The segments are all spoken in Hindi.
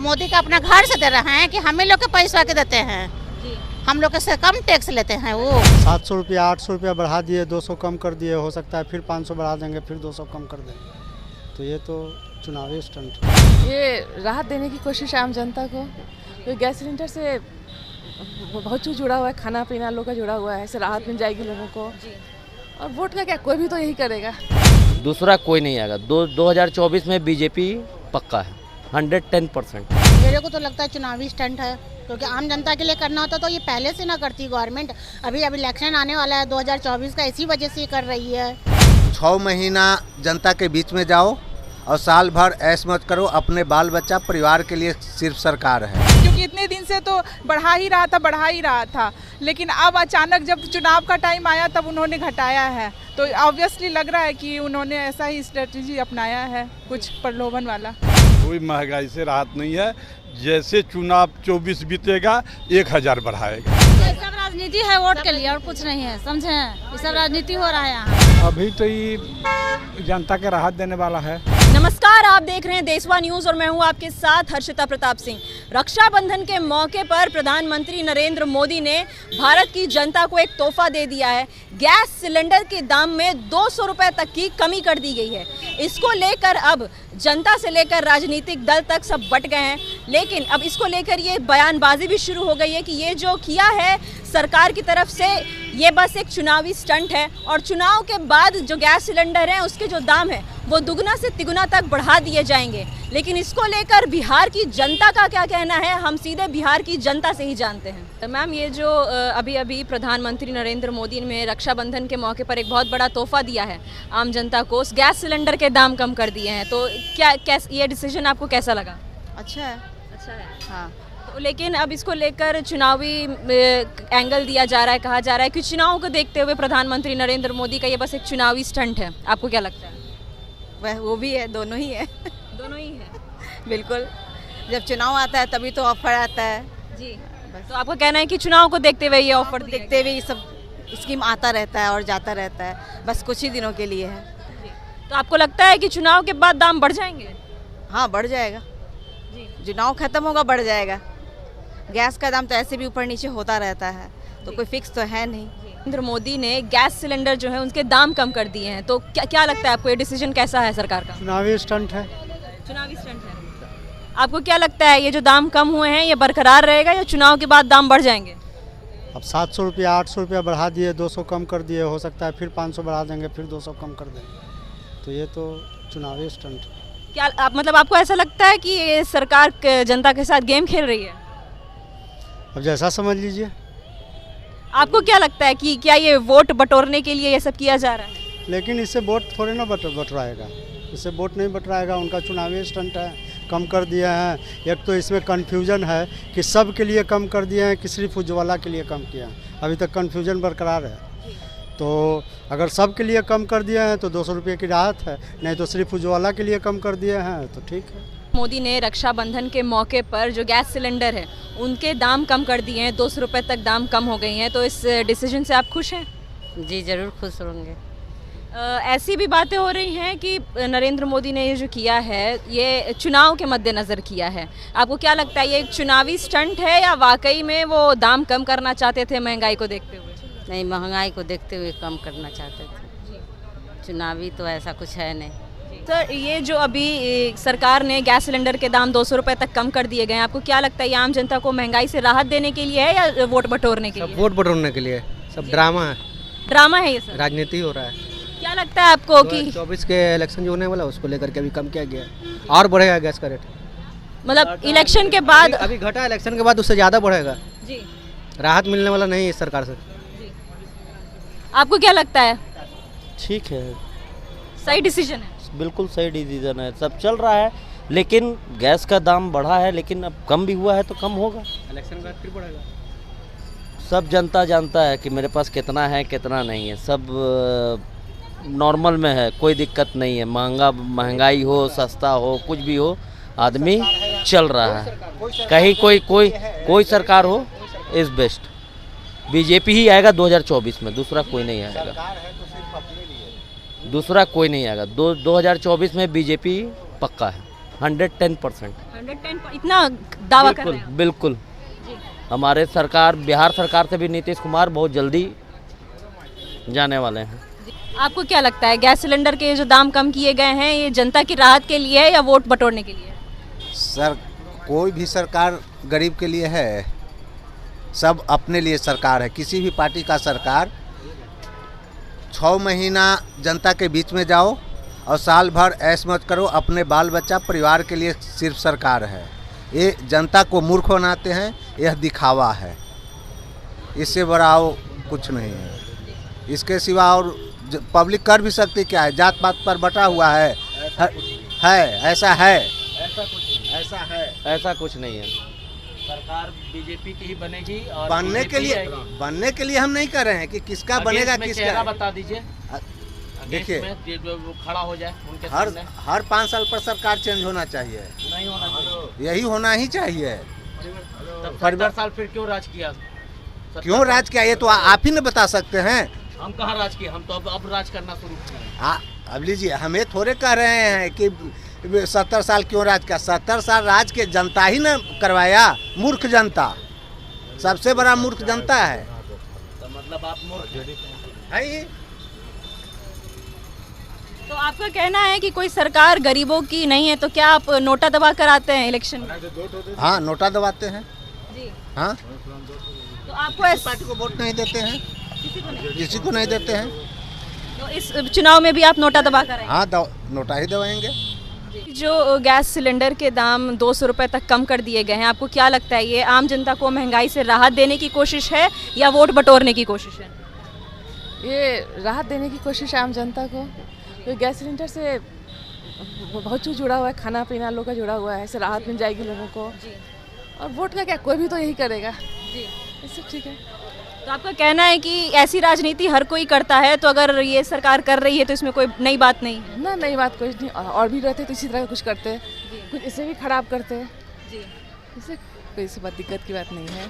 मोदी का अपना घर से दे रहे हैं कि हम ही लोग के पैसा के देते हैं, हम लोग से कम टैक्स लेते हैं। वो 700 रुपया 800 रुपया बढ़ा दिए, 200 कम कर दिए, हो सकता है फिर 500 बढ़ा देंगे, फिर 200 कम कर देंगे। तो ये तो चुनावी स्टंट है। ये राहत देने की कोशिश है आम जनता को। तो गैस सिलेंडर से बहुत कुछ जुड़ा हुआ है, खाना पीना लोग का जुड़ा हुआ है, इससे राहत मिल जाएगी लोगों को। और वोट का क्या, कोई भी तो यही करेगा, दूसरा कोई नहीं आएगा। 2024 में बीजेपी पक्का है 110%। मेरे को तो लगता है चुनावी स्टंट है, क्योंकि आम जनता के लिए करना होता तो ये पहले से ना करती गवर्नमेंट। अभी इलेक्शन आने वाला है 2024 का, इसी वजह से कर रही है। 6 महीना जनता के बीच में जाओ और साल भर ऐश मत करो, अपने बाल बच्चा परिवार के लिए सिर्फ सरकार है। क्योंकि इतने दिन से तो बढ़ा ही रहा था, लेकिन अब अचानक जब चुनाव का टाइम आया तब उन्होंने घटाया है। तो ऑब्वियसली लग रहा है कि उन्होंने ऐसा ही स्ट्रेटजी अपनाया है, कुछ प्रलोभन वाला। कोई महंगाई से राहत नहीं है। जैसे चुनाव 24 बीतेगा 1000 बढ़ाएगा। ये सब राजनीति है वोट के लिए, और कुछ नहीं है, समझे? ये सब राजनीति हो रहा है यहाँ। अभी तो ये जनता के राहत देने वाला है। नमस्कार, आप देख रहे हैं देशवा न्यूज़ और मैं हूं आपके साथ हर्षिता प्रताप सिंह। रक्षाबंधन के मौके पर प्रधानमंत्री नरेंद्र मोदी ने भारत की जनता को एक तोहफा दे दिया है। गैस सिलेंडर के दाम में 200 रुपए तक की कमी कर दी गई है। इसको लेकर अब जनता से लेकर राजनीतिक दल तक सब बट गए हैं, लेकिन अब इसको लेकर ये बयानबाजी भी शुरू हो गई है कि ये जो किया है सरकार की तरफ से, ये बस एक चुनावी स्टंट है और चुनाव के बाद जो गैस सिलेंडर है उसके जो दाम है वो दुगना से तिगुना तक बढ़ा दिए जाएंगे। लेकिन इसको लेकर बिहार की जनता का क्या कहना है, हम सीधे बिहार की जनता से ही जानते हैं। तो मैम, ये जो अभी प्रधानमंत्री नरेंद्र मोदी ने रक्षाबंधन के मौके पर एक बहुत बड़ा तोहफा दिया है आम जनता को, गैस सिलेंडर के दाम कम कर दिए हैं, तो ये डिसीजन आपको कैसा लगा? अच्छा है। अच्छा है, हाँ। तो लेकिन अब इसको लेकर चुनावी एंगल दिया जा रहा है, कहा जा रहा है कि चुनाव को देखते हुए प्रधानमंत्री नरेंद्र मोदी का ये बस एक चुनावी स्टंट है। आपको क्या लगता है? वह वो भी है, दोनों ही है। दोनों ही है। बिल्कुल, जब चुनाव आता है तभी तो ऑफर आता है जी। तो आपका कहना है कि चुनाव को देखते हुए ये ऑफर देखते हुए ये सब स्कीम आता रहता है और जाता रहता है, बस कुछ ही दिनों के लिए है। तो आपको लगता है कि चुनाव के बाद दाम बढ़ जाएंगे? हाँ, बढ़ जाएगा जी। चुनाव खत्म होगा बढ़ जाएगा। गैस का दाम तो ऐसे भी ऊपर नीचे होता रहता है, तो कोई फिक्स तो है नहीं। नरेंद्र मोदी ने गैस सिलेंडर जो है उनके दाम कम कर दिए हैं, तो क्या लगता है आपको, ये डिसीजन कैसा है सरकार का? चुनावी स्टंट है। चुनावी स्टंट है। आपको क्या लगता है ये जो दाम कम हुए हैं ये बरकरार रहेगा या चुनाव के बाद दाम बढ़ जाएंगे? अब 700 रुपया 800 रुपया बढ़ा दिए, 200 कम कर दिए, हो सकता है फिर 500 बढ़ा देंगे, फिर 200 कम कर देंगे। तो ये तो चुनावी स्टंट है। क्या मतलब आपको ऐसा लगता है कि ये सरकार जनता के साथ गेम खेल रही है? अब जैसा समझ लीजिए। आपको क्या लगता है कि क्या ये वोट बटोरने के लिए ये सब किया जा रहा है? लेकिन इससे वोट थोड़े ना बटराएगा, इससे वोट नहीं बटराएगा। उनका चुनावी स्टंट है, कम कर दिए हैं। एक तो इसमें कन्फ्यूजन है कि सब के लिए कम कर दिए हैं कि सिर्फ उज्ज्वला के लिए कम किया है, अभी तक कन्फ्यूजन बरकरार है। तो अगर सब के लिए कम कर दिए हैं तो 200 रुपये की राहत है, नहीं तो सिर्फ उज्ज्वला के लिए कम कर दिए हैं तो ठीक है। मोदी ने रक्षाबंधन के मौके पर जो गैस सिलेंडर है उनके दाम कम कर दिए हैं, 200 रुपये तक दाम कम हो गई हैं, तो इस डिसीजन से आप खुश हैं? जी ज़रूर खुश होंगे। ऐसी भी बातें हो रही हैं कि नरेंद्र मोदी ने ये जो किया है ये चुनाव के मद्देनज़र किया है। आपको क्या लगता है ये एक चुनावी स्टंट है या वाकई में वो दाम कम करना चाहते थे महंगाई को देखते हुए? नहीं, महंगाई को देखते हुए कम करना चाहते थे। चुनावी तो ऐसा कुछ है नहीं। सर, ये जो अभी सरकार ने गैस सिलेंडर के दाम 200 रुपये तक कम कर दिए गए हैं, आपको क्या लगता है ये आम जनता को महंगाई से राहत देने के लिए है या वोट बटोरने के लिए? वोट बटोरने के लिए। सब ड्रामा है। ड्रामा है ये सर? राजनीति हो रहा है। क्या लगता है आपको कि 24 के इलेक्शन जो होने वाला उसको लेकर के अभी कम किया गया और बढ़ेगा गैस का रेट? मतलब इलेक्शन के बाद अभी घटा, इलेक्शन के बाद उससे ज़्यादा बढ़ेगा जी। राहत मिलने वाला नहीं है इस सरकार से। आपको क्या लगता है? ठीक है, सही डिसीजन है? बिल्कुल सही डिसीजन है। सब चल रहा है, लेकिन गैस का दाम बढ़ा है, लेकिन अब कम भी हुआ है तो कम होगा। इलेक्शन के बाद फिर बढ़ेगा। सब जनता जानता है कि मेरे पास कितना है कितना नहीं है, सब नॉर्मल में है, कोई दिक्कत नहीं है। महंगाई हो, सस्ता हो, कुछ भी हो, आदमी चल रहा है। कहीं कोई सरकार हो इज बेस्ट। बीजेपी ही आएगा 2024 में, दूसरा कोई नहीं आएगा। दूसरा कोई नहीं आएगा। 2024 में बीजेपी पक्का है 110%। 110 इतना दावा कर रहे हैं? बिल्कुल। हमारे सरकार, बिहार सरकार से भी नीतीश कुमार बहुत जल्दी जाने वाले हैं। आपको क्या लगता है गैस सिलेंडर के जो दाम कम किए गए हैं ये जनता की राहत के लिए है या वोट बटोरने के लिए? सर, कोई भी सरकार गरीब के लिए है, सब अपने लिए सरकार है। किसी भी पार्टी का सरकार 6 महीना जनता के बीच में जाओ और साल भर ऐश मत करो, अपने बाल बच्चा परिवार के लिए सिर्फ सरकार है। ये जनता को मूर्ख बनाते हैं, यह दिखावा है, इससे बड़ा कुछ नहीं है। इसके सिवा और पब्लिक कर भी सकती क्या है? जात पात पर बटा हुआ है ऐसा है? ऐसा कुछ नहीं है। सरकार बीजेपी की ही बनेगी और बनने के लिए हम नहीं कर रहे हैं कि किसका बनेगा किसका। बता दीजिए, देखिए खड़ा हो जाए उनके हर 5 साल पर सरकार चेंज होना चाहिए। नहीं होना चाहिए, यही होना ही चाहिए। 70 साल फिर क्यों राज किया? क्यों राज किया ये तो आप ही ने बता सकते हैं। हम कहाँ राज किए? हम तो अब राज करना शुरू किए। अब लीजिए, हमें थोड़े कह रहे हैं कि 70 साल क्यों राज किया। 70 साल राज के जनता ही ने करवाया। मूर्ख जनता, सबसे बड़ा मूर्ख जनता है। तो मतलब आप मूर्ख है। तो आपका कहना है कि कोई सरकार गरीबों की नहीं है तो क्या आप नोटा दबा कर आते हैं इलेक्शन में? हाँ, नोटा दबाते हैं जी। हाँ, तो आपको इस पार्टी को वोट नहीं देते हैं, किसी को नहीं देते हैं। तो इस चुनाव में भी आप नोटा दबा कर आएंगे? हाँ, नोटा ही दबाएंगे। जो गैस सिलेंडर के दाम 200 रुपये तक कम कर दिए गए हैं, आपको क्या लगता है ये आम जनता को महंगाई से राहत देने की कोशिश है या वोट बटोरने की कोशिश है? ये राहत देने की कोशिश है आम जनता को, तो गैस सिलेंडर से बहुत कुछ जुड़ा हुआ है, खाना पीना लोग का जुड़ा हुआ है, इससे राहत मिल जाएगी लोगों को। और वोट का क्या, कोई भी तो यही करेगा जी, इससे ठीक है। तो आपका कहना है कि ऐसी राजनीति हर कोई करता है, तो अगर ये सरकार कर रही है तो इसमें कोई नई बात नहीं है? ना, नई बात कुछ नहीं, और भी रहते तो इसी तरह कुछ करते, कुछ इससे भी खराब करते जी, इससे कोई सी बात दिक्कत की बात नहीं है।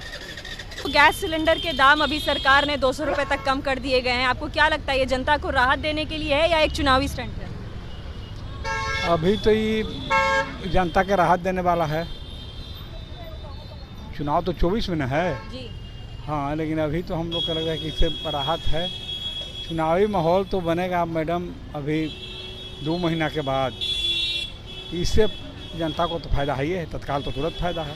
तो गैस सिलेंडर के दाम अभी सरकार ने 200 रुपये तक कम कर दिए गए हैं, आपको क्या लगता है ये जनता को राहत देने के लिए है या एक चुनावी स्टंट है? अभी तो ये जनता के राहत देने वाला है। चुनाव तो 24 में न है जी। हाँ, लेकिन अभी तो हम लोग को लग रहा है कि इससे राहत है। चुनावी माहौल तो बनेगा मैडम अभी 2 महीना के बाद, इससे जनता को तो फायदा ही है, तत्काल तो तुरंत फायदा है।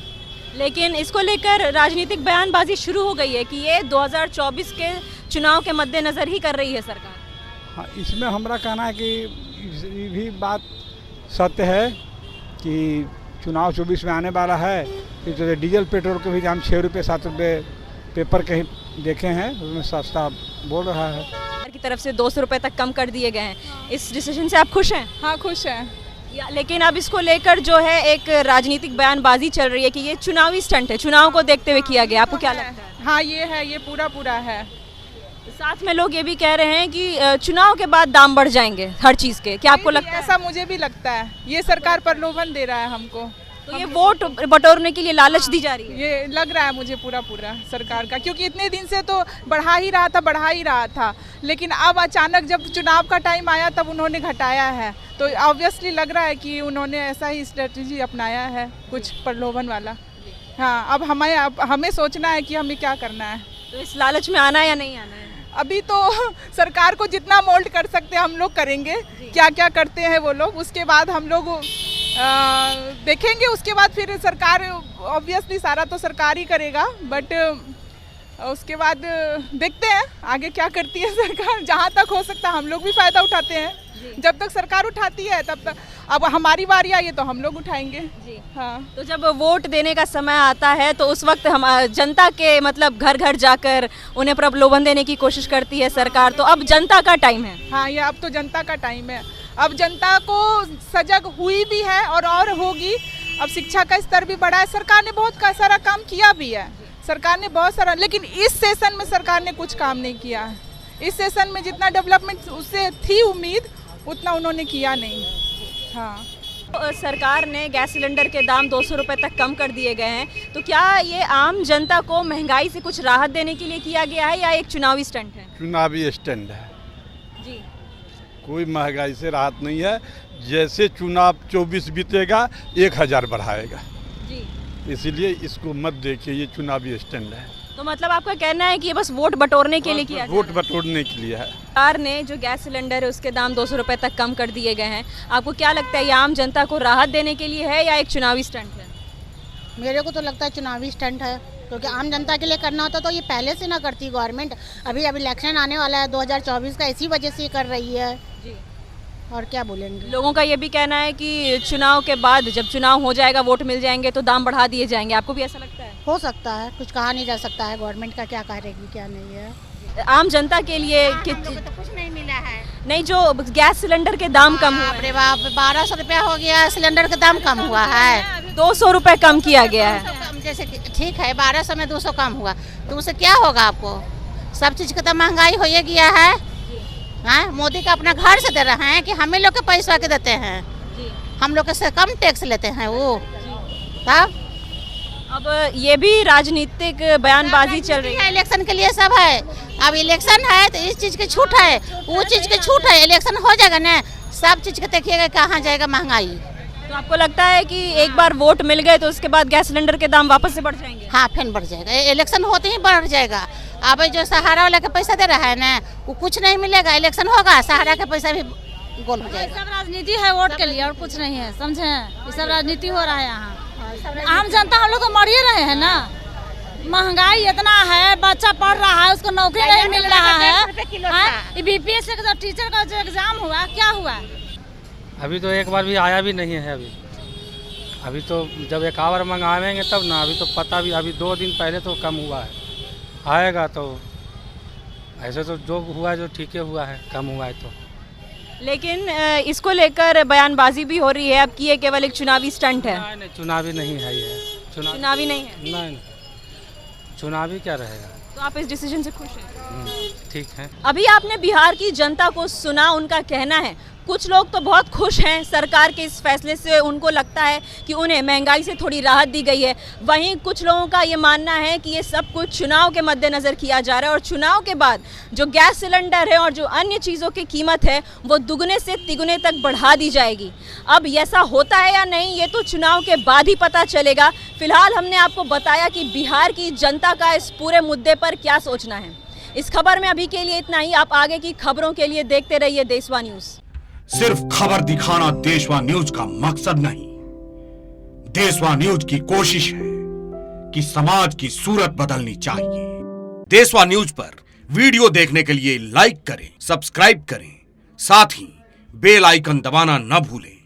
लेकिन इसको लेकर राजनीतिक बयानबाजी शुरू हो गई है कि ये 2024 के चुनाव के मद्देनजर ही कर रही है सरकार। हाँ, इसमें हमारा कहना है कि ये भी बात सत्य है कि चुनाव 24 में आने वाला है। तो डीजल पेट्रोल के भी दाम 6 रुपये 7 रुपये पेपर के ही देखे हैं, उसमें सस्ता बोल रहा है। सरकार की तरफ से 200 रुपये तक कम कर दिए गए हैं, इस डिसीजन से आप खुश हैं? हाँ, खुश हैं। लेकिन अब इसको लेकर जो है एक राजनीतिक बयानबाजी चल रही है कि ये चुनावी स्टंट है, चुनाव को देखते हुए किया गया, आपको क्या लगता है? हाँ, ये है, ये पूरा है। साथ में लोग ये भी कह रहे हैं कि चुनाव के बाद दाम बढ़ जाएंगे हर चीज़ के, क्या आपको लगता है? ऐसा मुझे भी लगता है, ये सरकार प्रलोभन दे रहा है हमको। तो ये वोट बटोरने के लिए लालच दी जा रही है, ये लग रहा है मुझे पूरा सरकार का, क्योंकि इतने दिन से तो बढ़ा ही रहा था, लेकिन अब अचानक जब चुनाव का टाइम आया तब उन्होंने घटाया है, तो ऑब्वियसली लग रहा है कि उन्होंने ऐसा ही स्ट्रेटजी अपनाया है, कुछ प्रलोभन वाला। हाँ, अब हमें सोचना है कि हमें क्या करना है। तो इस लालच में आना है या नहीं आना है? अभी तो सरकार को जितना मोल्ड कर सकते हैं हम लोग करेंगे, क्या क्या करते हैं वो लोग, उसके बाद हम लोग देखेंगे। उसके बाद फिर सरकार ऑब्वियसली सारा तो सरकार ही करेगा, बट उसके बाद देखते हैं आगे क्या करती है सरकार। जहाँ तक हो सकता है हम लोग भी फ़ायदा उठाते हैं, जब तक सरकार उठाती है तब तक। अब हमारी बारी आई है तो हम लोग उठाएंगे जी। हाँ, तो जब वोट देने का समय आता है तो उस वक्त हम जनता के मतलब घर घर जाकर उन्हें प्रलोभन देने की कोशिश करती है सरकार, तो अब जनता का टाइम है। हाँ, ये अब तो जनता का टाइम है। अब जनता को सजग हुई भी है और होगी। अब शिक्षा का स्तर भी बढ़ा है, सरकार ने बहुत सारा काम किया भी है, सरकार ने बहुत सारा, लेकिन इस सेशन में सरकार ने कुछ काम नहीं किया है। इस सेशन में जितना डेवलपमेंट उससे थी उम्मीद, उतना उन्होंने किया नहीं। हाँ, तो सरकार ने गैस सिलेंडर के दाम 200 रुपये तक कम कर दिए गए हैं, तो क्या ये आम जनता को महंगाई से कुछ राहत देने के लिए किया गया है या एक चुनावी स्टंट है? चुनावी स्टंट है जी। कोई महंगाई से राहत नहीं है। जैसे चुनाव 24 बीतेगा 1000 बढ़ाएगा। जी। इसीलिए इसको मत देखिए, ये चुनावी स्टैंड है। तो मतलब आपका कहना है कि ये बस वोट बटोरने के लिए किया वोट बटोरने के लिए है। सरकार ने जो गैस सिलेंडर है उसके दाम 200 रुपए तक कम कर दिए गए हैं, आपको क्या लगता है ये आम जनता को राहत देने के लिए है या एक चुनावी स्टंट है? मेरे को तो लगता है चुनावी स्टंट है, क्योंकि आम जनता के लिए करना होता तो ये पहले से ना करती गवर्नमेंट। अभी इलेक्शन आने वाला है 2024 का, इसी वजह से कर रही है जी। और क्या बोलेंगे। लोगों का ये भी कहना है कि चुनाव के बाद जब चुनाव हो जाएगा, वोट मिल जाएंगे तो दाम बढ़ा दिए जाएंगे, आपको भी ऐसा लगता है? हो सकता है, कुछ कहा नहीं जा सकता है, गवर्नमेंट का क्या करेगी क्या नहीं है। आम जनता के लिए तो कुछ नहीं मिला है। नहीं, जो गैस सिलेंडर के दाम कम हुए अरे बाप, 1200 रुपया हो गया, सिलेंडर का दाम कम हुआ है, 200 रुपए कम किया गया है। जैसे ठीक है 1200 में 200 कम हुआ तो उससे क्या होगा आपको? सब चीज़ की तो महंगाई हो ही गया है। हाँ, मोदी का अपना घर से दे रहे हैं कि हमें लोग के पैसा के देते हैं, हम लोग से कम टैक्स लेते हैं वो। तब अब ये भी राजनीतिक बयानबाजी चल रही है। इलेक्शन के लिए सब है, अब इलेक्शन है तो इस चीज़ की छूट है, वो चीज़ की छूट है। इलेक्शन हो जाएगा ना, सब चीज़ के देखिएगा कहाँ जाएगा महंगाई। तो आपको लगता है कि एक बार वोट मिल गए तो उसके बाद गैस सिलेंडर के दाम वापस से बढ़ जाएंगे? हाँ, फिर बढ़ जाएगा, इलेक्शन होते ही बढ़ जाएगा। अब जो सहारा वाला का पैसा दे रहा है ना, वो कुछ नहीं मिलेगा, इलेक्शन होगा सहारा का पैसा भी गोल हो जाएगा। सब राजनीति है वोट के लिए और कुछ नहीं है, समझे? ये सब राजनीति हो रहा है यहाँ। आम जनता हम लोग तो मर ही रहे हैं ना, महंगाई इतना है, बच्चा पढ़ रहा है उसको नौकरी नहीं मिल रहा है। बीपीएससी का टीचर का जो एग्जाम हुआ क्या हुआ? अभी तो एक बार भी आया भी नहीं है। अभी तो जब एक आवर मंगावेंगे तब ना, अभी तो पता भी, अभी 2 दिन पहले तो कम हुआ है, आएगा तो ऐसे तो जो हुआ जो ठीक है हुआ है, कम हुआ है तो। लेकिन इसको लेकर बयानबाजी भी हो रही है अब कि ये केवल एक चुनावी स्टंट है। नहीं, चुनावी नहीं है ये, चुनावी नहीं है। नहीं, चुनावी क्या रहेगा। तो आप इस डिसीजन से खुश हैं? ठीक है। अभी आपने बिहार की जनता को सुना, उनका कहना है कुछ लोग तो बहुत खुश हैं सरकार के इस फैसले से, उनको लगता है कि उन्हें महंगाई से थोड़ी राहत दी गई है। वहीं कुछ लोगों का ये मानना है कि ये सब कुछ चुनाव के मद्देनज़र किया जा रहा है और चुनाव के बाद जो गैस सिलेंडर है और जो अन्य चीज़ों की कीमत है वो दुगने से तिगुने तक बढ़ा दी जाएगी। अब ऐसा होता है या नहीं ये तो चुनाव के बाद ही पता चलेगा। फिलहाल हमने आपको बताया कि बिहार की जनता का इस पूरे मुद्दे पर क्या सोचना है। इस खबर में अभी के लिए इतना ही। आप आगे की खबरों के लिए देखते रहिए देशवा न्यूज़। सिर्फ खबर दिखाना देशवा न्यूज का मकसद नहीं, देशवा न्यूज की कोशिश है कि समाज की सूरत बदलनी चाहिए। देशवा न्यूज पर वीडियो देखने के लिए लाइक करें, सब्सक्राइब करें, साथ ही बेल आइकन दबाना न भूलें।